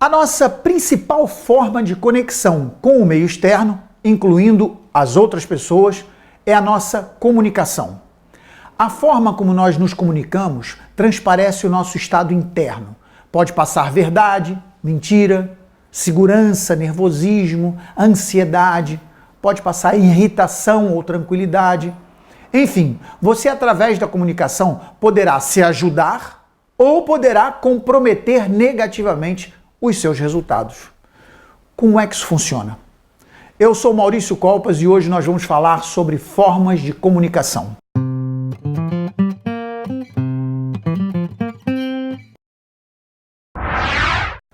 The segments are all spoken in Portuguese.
A nossa principal forma de conexão com o meio externo, incluindo as outras pessoas, é a nossa comunicação. A forma como nós nos comunicamos transparece o nosso estado interno. Pode passar verdade, mentira, segurança, nervosismo, ansiedade, pode passar irritação ou tranquilidade. Enfim, você através da comunicação poderá se ajudar ou poderá comprometer negativamente os seus resultados. Como é que isso funciona? Eu sou Maurício Colpas e hoje nós vamos falar sobre formas de comunicação.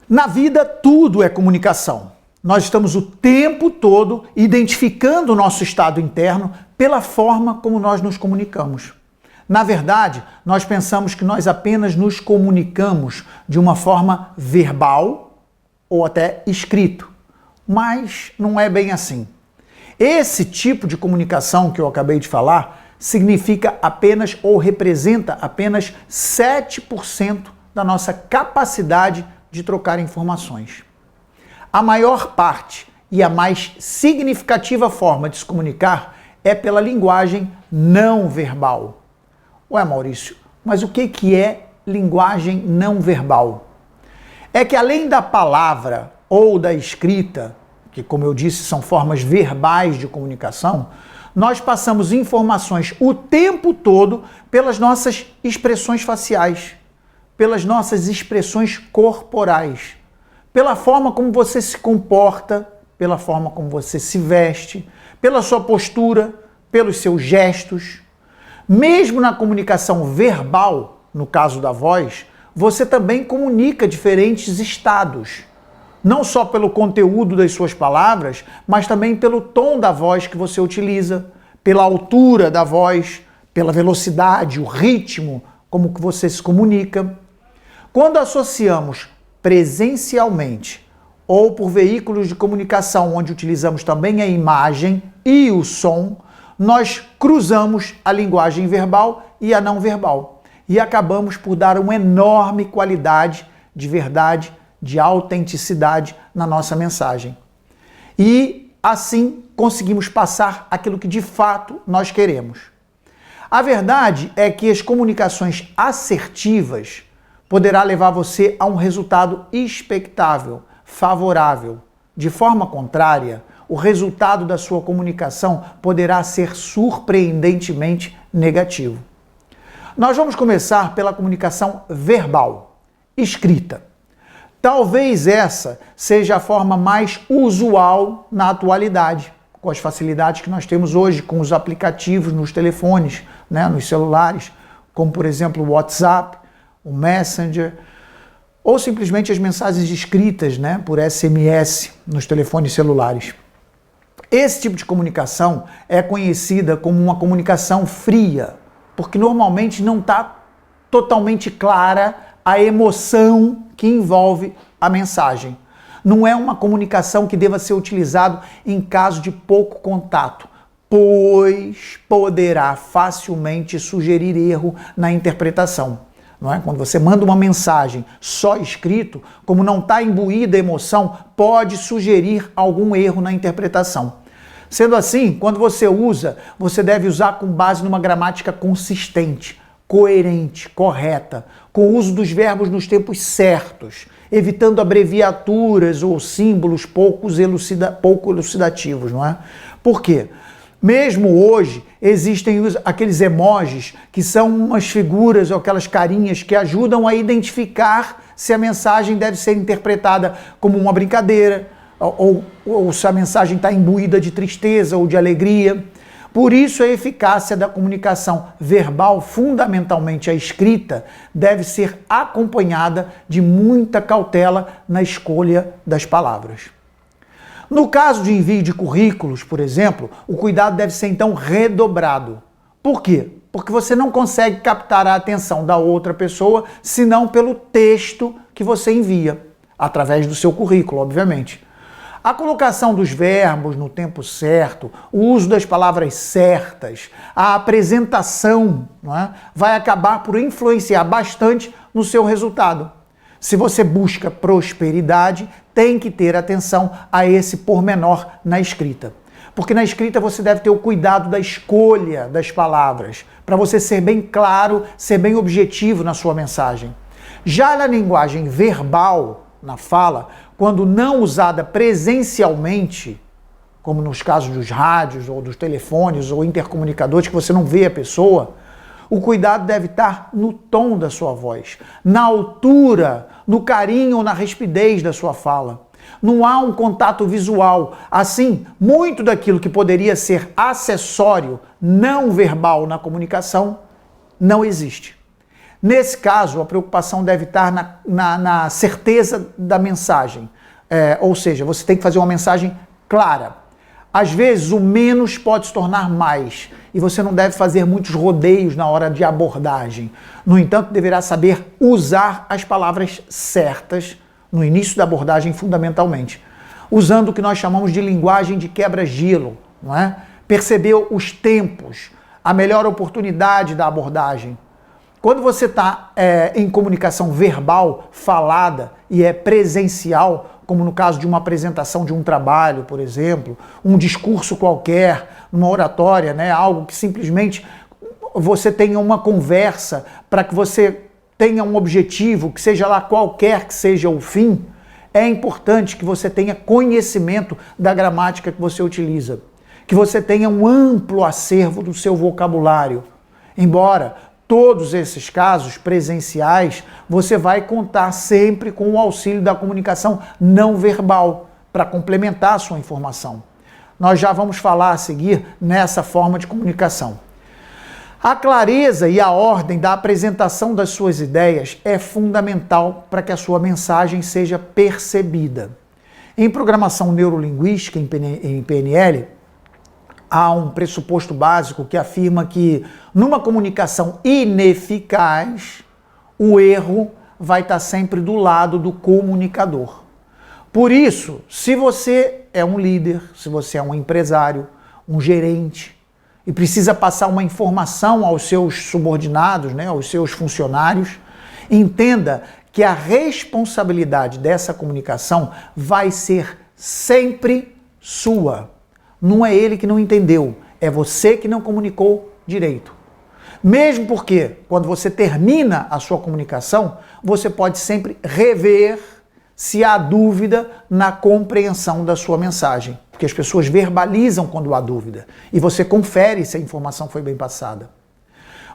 Na vida, tudo é comunicação. Nós estamos o tempo todo identificando o nosso estado interno pela forma como nós nos comunicamos. Na verdade, nós pensamos que nós apenas nos comunicamos de uma forma verbal ou até escrito, mas não é bem assim. Esse tipo de comunicação que eu acabei de falar significa apenas ou representa apenas 7% da nossa capacidade de trocar informações. A maior parte e a mais significativa forma de se comunicar é pela linguagem não verbal. Ué, Maurício, mas o que é linguagem não verbal? É que além da palavra ou da escrita, que como eu disse são formas verbais de comunicação, nós passamos informações o tempo todo pelas nossas expressões faciais, pelas nossas expressões corporais, pela forma como você se comporta, pela forma como você se veste, pela sua postura, pelos seus gestos. Mesmo na comunicação verbal, no caso da voz, você também comunica diferentes estados. Não só pelo conteúdo das suas palavras, mas também pelo tom da voz que você utiliza, pela altura da voz, pela velocidade, o ritmo, como que você se comunica. Quando associamos presencialmente ou por veículos de comunicação onde utilizamos também a imagem e o som, nós cruzamos a linguagem verbal e a não verbal e acabamos por dar uma enorme qualidade de verdade, de autenticidade na nossa mensagem. E assim conseguimos passar aquilo que de fato nós queremos. A verdade é que as comunicações assertivas poderá levar você a um resultado expectável, favorável. De forma contrária, o resultado da sua comunicação poderá ser surpreendentemente negativo. Nós vamos começar pela comunicação verbal, escrita. Talvez essa seja a forma mais usual na atualidade, com as facilidades que nós temos hoje com os aplicativos nos telefones, nos celulares, como por exemplo o WhatsApp, o Messenger, ou simplesmente as mensagens escritas por SMS nos telefones celulares. Esse tipo de comunicação é conhecida como uma comunicação fria, porque normalmente não está totalmente clara a emoção que envolve a mensagem. Não é uma comunicação que deva ser utilizada em caso de pouco contato, pois poderá facilmente sugerir erro na interpretação. Não é? Quando você manda uma mensagem só escrito, como não está imbuída a emoção, pode sugerir algum erro na interpretação. Sendo assim, quando você usa, você deve usar com base numa gramática consistente, coerente, correta, com o uso dos verbos nos tempos certos, evitando abreviaturas ou símbolos pouco elucidativos, não é? Por quê? Mesmo hoje, existem aqueles emojis que são umas figuras ou aquelas carinhas que ajudam a identificar se a mensagem deve ser interpretada como uma brincadeira ou se a mensagem está imbuída de tristeza ou de alegria. Por isso, a eficácia da comunicação verbal, fundamentalmente a escrita, deve ser acompanhada de muita cautela na escolha das palavras. No caso de envio de currículos, por exemplo, o cuidado deve ser então redobrado. Por quê? Porque você não consegue captar a atenção da outra pessoa senão pelo texto que você envia, através do seu currículo, obviamente. A colocação dos verbos no tempo certo, o uso das palavras certas, a apresentação, vai acabar por influenciar bastante no seu resultado. Se você busca prosperidade, tem que ter atenção a esse pormenor na escrita. Porque na escrita você deve ter o cuidado da escolha das palavras, para você ser bem claro, ser bem objetivo na sua mensagem. Já na linguagem verbal, na fala, quando não usada presencialmente, como nos casos dos rádios ou dos telefones ou intercomunicadores que você não vê a pessoa, o cuidado deve estar no tom da sua voz, na altura, no carinho ou na rispidez da sua fala. Não há um contato visual. Assim, muito daquilo que poderia ser acessório, não verbal na comunicação, não existe. Nesse caso, a preocupação deve estar na certeza da mensagem. Ou seja, você tem que fazer uma mensagem clara. Às vezes, o menos pode se tornar mais. E você não deve fazer muitos rodeios na hora de abordagem. No entanto, deverá saber usar as palavras certas no início da abordagem, fundamentalmente. Usando o que nós chamamos de linguagem de quebra-gelo, não é? Perceber os tempos, a melhor oportunidade da abordagem. Quando você está em comunicação verbal, falada, e é presencial, como no caso de uma apresentação de um trabalho, por exemplo, um discurso qualquer, uma oratória, né? Algo que simplesmente você tenha uma conversa para que você tenha um objetivo, que seja lá qualquer que seja o fim, é importante que você tenha conhecimento da gramática que você utiliza, que você tenha um amplo acervo do seu vocabulário. Embora todos esses casos presenciais, você vai contar sempre com o auxílio da comunicação não verbal para complementar a sua informação. Nós já vamos falar a seguir nessa forma de comunicação. A clareza e a ordem da apresentação das suas ideias é fundamental para que a sua mensagem seja percebida. Em programação neurolinguística, em PNL, há um pressuposto básico que afirma que numa comunicação ineficaz, o erro vai estar sempre do lado do comunicador. Por isso, se você é um líder, se você é um empresário, um gerente, e precisa passar uma informação aos seus subordinados, né, aos seus funcionários, entenda que a responsabilidade dessa comunicação vai ser sempre sua. Não é ele que não entendeu, é você que não comunicou direito. Mesmo porque, quando você termina a sua comunicação, você pode sempre rever se há dúvida na compreensão da sua mensagem. Porque as pessoas verbalizam quando há dúvida. E você confere se a informação foi bem passada.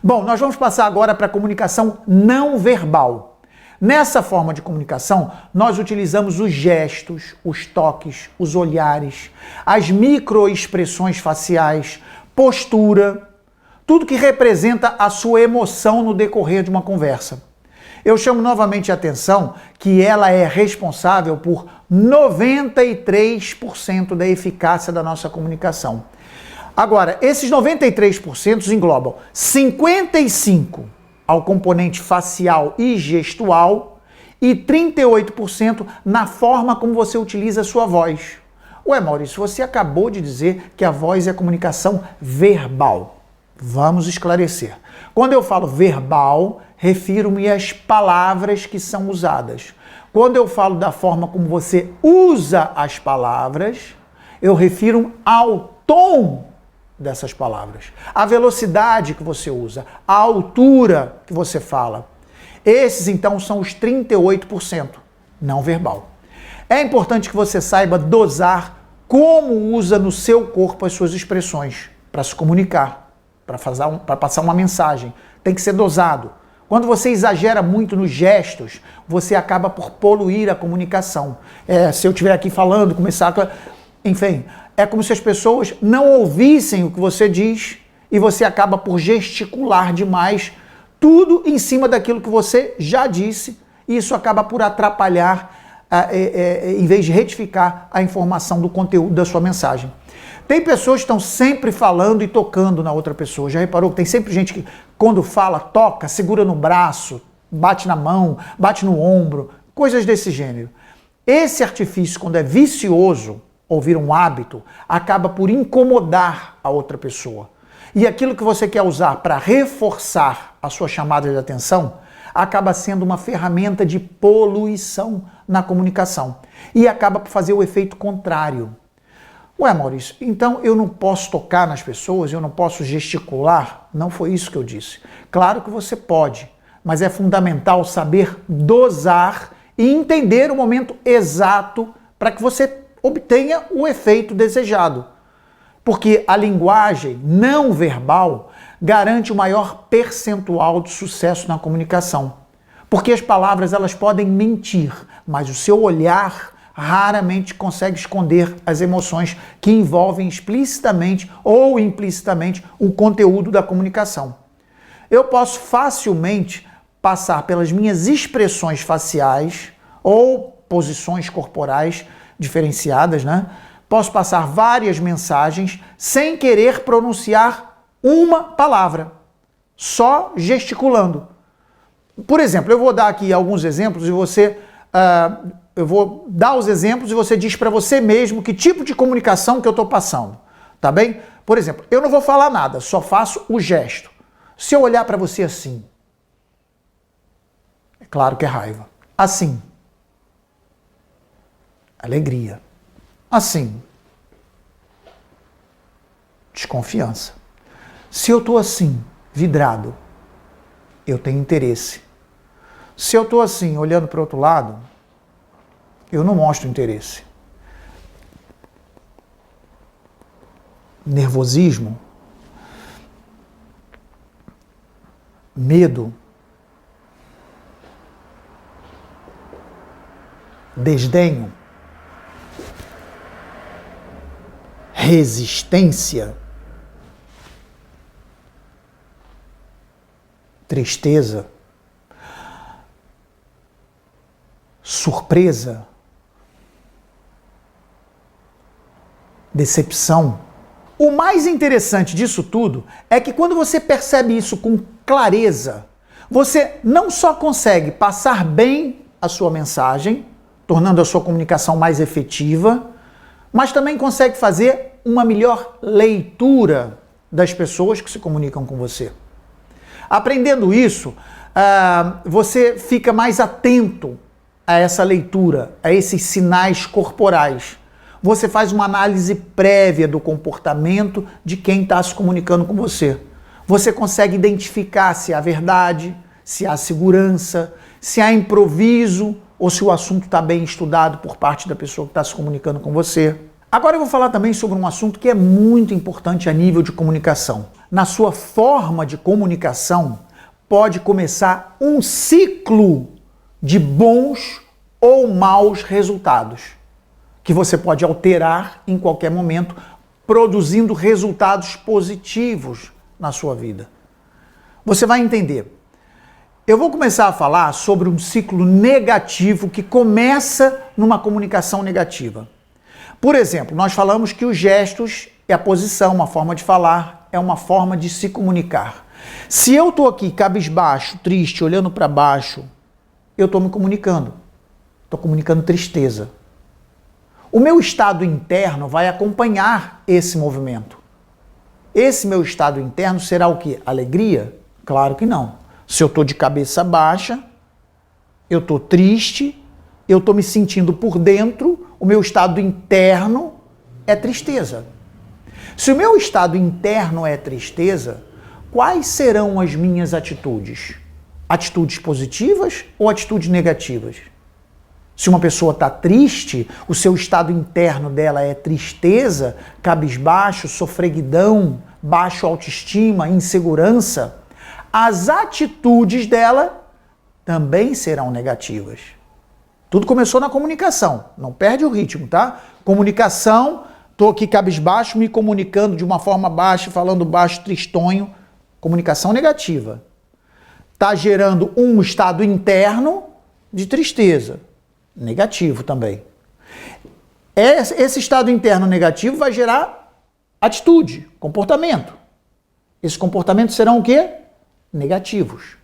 Bom, nós vamos passar agora para a comunicação não verbal. Nessa forma de comunicação, nós utilizamos os gestos, os toques, os olhares, as microexpressões faciais, postura, tudo que representa a sua emoção no decorrer de uma conversa. Eu chamo novamente a atenção que ela é responsável por 93% da eficácia da nossa comunicação. Agora, esses 93% englobam 55% ao componente facial e gestual e 38% na forma como você utiliza a sua voz. Ué, Maurício, você acabou de dizer que a voz é comunicação verbal. Vamos esclarecer. Quando eu falo verbal, refiro-me às palavras que são usadas. Quando eu falo da forma como você usa as palavras, eu refiro ao tom dessas palavras, a velocidade que você usa, a altura que você fala. Esses, então, são os 38% não verbal. É importante que você saiba dosar como usa no seu corpo as suas expressões para se comunicar, para passar uma mensagem. Tem que ser dosado. Quando você exagera muito nos gestos, você acaba por poluir a comunicação. Se eu estiver aqui falando, começar a... Enfim, é como se as pessoas não ouvissem o que você diz e você acaba por gesticular demais, tudo em cima daquilo que você já disse, e isso acaba por atrapalhar, em vez de retificar a informação do conteúdo da sua mensagem. Tem pessoas que estão sempre falando e tocando na outra pessoa. Já reparou que tem sempre gente que, quando fala, toca, segura no braço, bate na mão, bate no ombro, coisas desse gênero. Esse artifício, quando é vicioso, ou vira um hábito, acaba por incomodar a outra pessoa. E aquilo que você quer usar para reforçar a sua chamada de atenção, acaba sendo uma ferramenta de poluição na comunicação e acaba por fazer o efeito contrário. Ué, Maurício, então eu não posso tocar nas pessoas, eu não posso gesticular? Não foi isso que eu disse. Claro que você pode, mas é fundamental saber dosar e entender o momento exato para que você obtenha o efeito desejado. Porque a linguagem não verbal garante o maior percentual de sucesso na comunicação. Porque as palavras elas podem mentir, mas o seu olhar raramente consegue esconder as emoções que envolvem explicitamente ou implicitamente o conteúdo da comunicação. Eu posso facilmente passar pelas minhas expressões faciais ou posições corporais diferenciadas, né? Posso passar várias mensagens sem querer pronunciar uma palavra, só gesticulando. Por exemplo, eu vou dar aqui alguns exemplos e você... eu vou dar os exemplos e você diz para você mesmo que tipo de comunicação que eu estou passando, tá bem? Por exemplo, eu não vou falar nada, só faço o gesto. Se eu olhar para você assim, é claro que é raiva. Assim, alegria. Assim, desconfiança. Se eu estou assim, vidrado, eu tenho interesse. Se eu estou assim, olhando para o outro lado, eu não mostro interesse. Nervosismo, medo, desdenho, resistência, tristeza, surpresa, decepção. O mais interessante disso tudo é que quando você percebe isso com clareza, você não só consegue passar bem a sua mensagem, tornando a sua comunicação mais efetiva, mas também consegue fazer uma melhor leitura das pessoas que se comunicam com você. Aprendendo isso, você fica mais atento a essa leitura, a esses sinais corporais. Você faz uma análise prévia do comportamento de quem está se comunicando com você. Você consegue identificar se há verdade, se há segurança, se há improviso ou se o assunto está bem estudado por parte da pessoa que está se comunicando com você. Agora eu vou falar também sobre um assunto que é muito importante a nível de comunicação. Na sua forma de comunicação, pode começar um ciclo de bons ou maus resultados, que você pode alterar em qualquer momento, produzindo resultados positivos na sua vida. Você vai entender. Eu vou começar a falar sobre um ciclo negativo que começa numa comunicação negativa. Por exemplo, nós falamos que os gestos é a posição, uma forma de falar, é uma forma de se comunicar. Se eu estou aqui cabisbaixo, triste, olhando para baixo, eu estou me comunicando. Estou comunicando tristeza. O meu estado interno vai acompanhar esse movimento. Esse meu estado interno será o quê? Alegria? Claro que não. Se eu estou de cabeça baixa, eu estou triste, eu estou me sentindo por dentro, o meu estado interno é tristeza. Se o meu estado interno é tristeza, quais serão as minhas atitudes? Atitudes positivas ou atitudes negativas? Se uma pessoa está triste, o seu estado interno dela é tristeza, cabisbaixo, sofreguidão, baixo autoestima, insegurança, as atitudes dela também serão negativas. Tudo começou na comunicação, não perde o ritmo, tá? Comunicação, estou aqui cabisbaixo, me comunicando de uma forma baixa, falando baixo, tristonho, comunicação negativa. Está gerando um estado interno de tristeza. Negativo também. Esse estado interno negativo vai gerar atitude, comportamento. Esses comportamentos serão o quê? Negativos.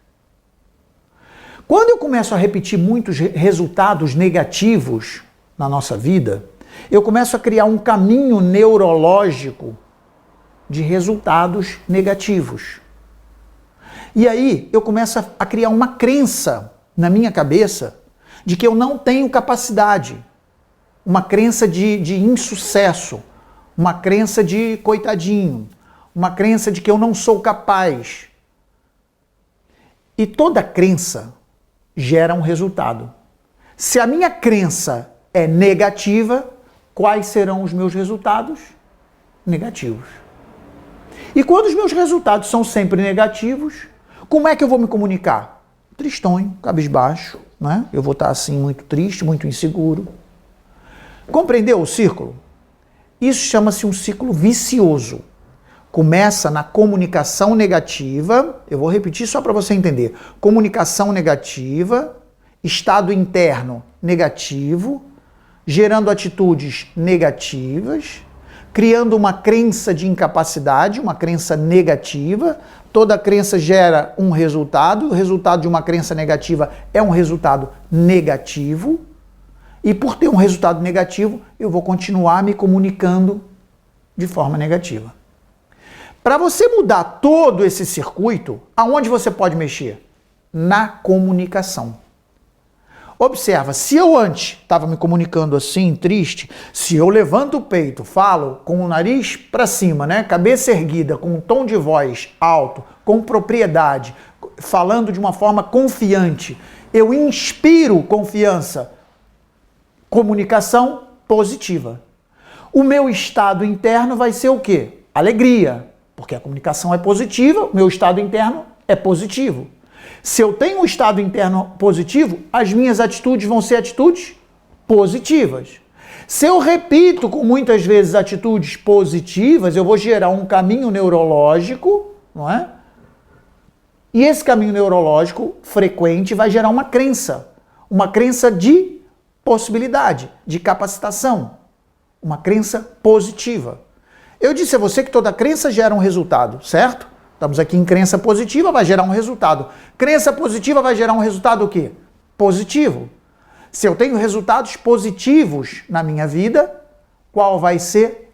Quando eu começo a repetir muitos resultados negativos na nossa vida, eu começo a criar um caminho neurológico de resultados negativos. E aí eu começo a criar uma crença na minha cabeça de que eu não tenho capacidade, uma crença de insucesso, uma crença de coitadinho, uma crença de que eu não sou capaz. E toda crença gera um resultado. Se a minha crença é negativa, quais serão os meus resultados? Negativos. E quando os meus resultados são sempre negativos, como é que eu vou me comunicar? Tristonho, cabisbaixo, né? Eu vou estar assim muito triste, muito inseguro. Compreendeu o círculo? Isso chama-se um ciclo vicioso. Começa na comunicação negativa, eu vou repetir só para você entender. Comunicação negativa, estado interno negativo, gerando atitudes negativas, criando uma crença de incapacidade, uma crença negativa. Toda crença gera um resultado, o resultado de uma crença negativa é um resultado negativo, e por ter um resultado negativo, eu vou continuar me comunicando de forma negativa. Para você mudar todo esse circuito, aonde você pode mexer? Na comunicação. Observa, se eu antes estava me comunicando assim, triste, se eu levanto o peito, falo com o nariz para cima, né, cabeça erguida, com um tom de voz alto, com propriedade, falando de uma forma confiante, eu inspiro confiança, comunicação positiva. O meu estado interno vai ser o quê? Alegria, porque a comunicação é positiva, o meu estado interno é positivo. Se eu tenho um estado interno positivo, as minhas atitudes vão ser atitudes positivas. Se eu repito com muitas vezes atitudes positivas, eu vou gerar um caminho neurológico, não é? E esse caminho neurológico frequente vai gerar uma crença de possibilidade, de capacitação, uma crença positiva. Eu disse a você que toda crença gera um resultado, certo? Estamos aqui em crença positiva, vai gerar um resultado. Crença positiva vai gerar um resultado o quê? Positivo. Se eu tenho resultados positivos na minha vida, qual vai ser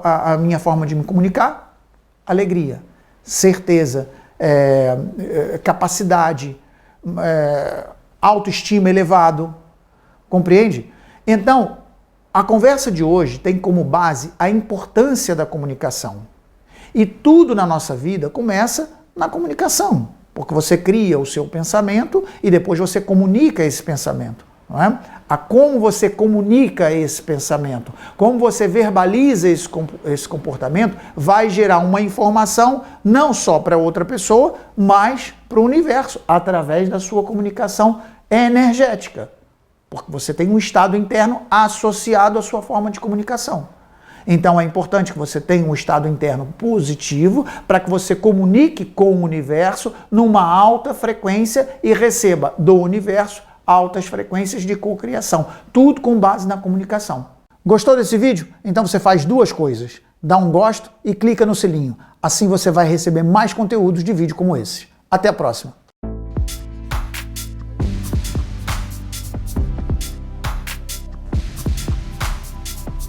a minha forma de me comunicar? Alegria, certeza, capacidade, autoestima elevado. Compreende? Então, a conversa de hoje tem como base a importância da comunicação. E tudo na nossa vida começa na comunicação, porque você cria o seu pensamento e depois você comunica esse pensamento. Não é? A como você comunica esse pensamento, como você verbaliza esse comportamento, vai gerar uma informação não só para outra pessoa, mas para o universo, através da sua comunicação energética. Porque você tem um estado interno associado à sua forma de comunicação. Então é importante que você tenha um estado interno positivo para que você comunique com o universo numa alta frequência e receba do universo altas frequências de cocriação. Tudo com base na comunicação. Gostou desse vídeo? Então você faz duas coisas. Dá um gosto e clica no sininho. Assim você vai receber mais conteúdos de vídeo como esse. Até a próxima!